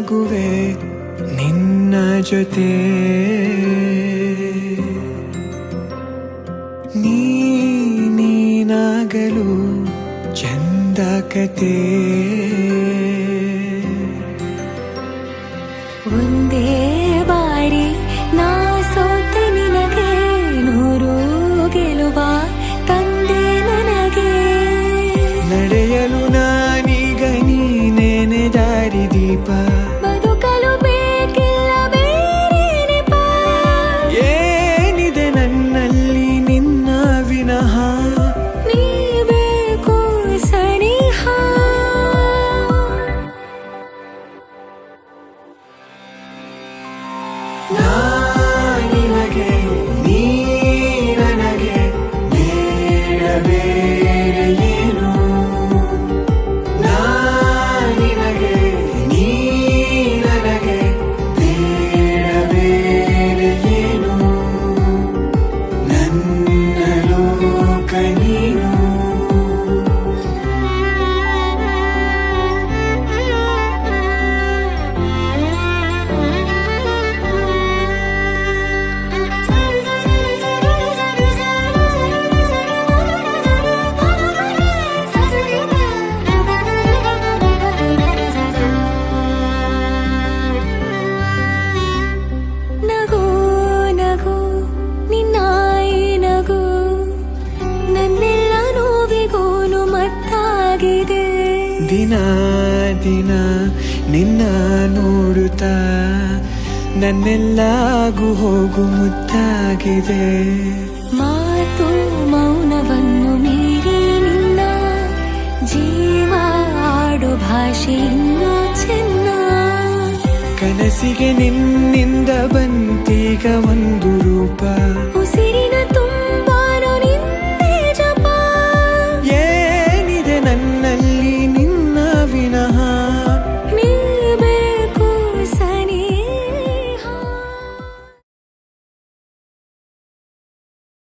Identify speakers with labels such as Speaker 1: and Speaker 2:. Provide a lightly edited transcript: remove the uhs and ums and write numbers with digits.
Speaker 1: ಸಾಗುವೆ ನಿನ್ನ ಜೊತೆ ನೀನಾಗಲು ಚಂದ ಕತೆ
Speaker 2: ಒಂದೇ ಬಾರಿ ನಾ ಸೋತೆ ನಿನಗೆ ನೂರು ಗೆಲುವ ತಂದೆ ನನಗೆ
Speaker 1: ನಡೆಯಲು ನಾನೀಗ ನೀನೇನೆ ದಾರಿದೀಪ
Speaker 2: ಬದುಕಲು ಬೇಕಿಲ್ಲ ಬೇರೆ ನೆಪ
Speaker 1: ಏನಿದೆ ನನ್ನಲ್ಲಿ ನಿನ್ನ ವಿನಃ
Speaker 2: ನೀ ಬೇಕು ಸನಿಹ
Speaker 1: ನಿನಗೆ ನೀ ನನಗೆ ಬೇಡ ಬೇರೆ ಏನು ನಿನಗೆ ನೀ ನನಗೆ ಬೇಡ ಬೇರೆ ಏನು ನನ್ನ ಲೋಕ ನೀನು
Speaker 2: ನಗು ನಗು ನಿನ್ನಾಯಿ ನಗು ನನ್ನೆಲ್ಲ ನೋವಿಗೋನು ಮತ್ತಾಗಿದೆ
Speaker 1: ದಿನ ದಿನ ನಿನ್ನ ನೋಡುತ್ತಾ ನನ್ನೆಲ್ಲಾಗು ಹೋಗು ಮುತ್ತಾಗಿದೆ
Speaker 2: ಮಾತು ಮೌನವನ್ನು ಮೀರಿ ನಿನ್ನ ಜೀವ ಆಡೋ ಭಾಷೆ ಇನ್ನೂ ಚೆನ್ನ
Speaker 1: ಕನಸಿಗೆ ನಿನ್ನಿಂದ ಬಂತೀಗ ಒಂದು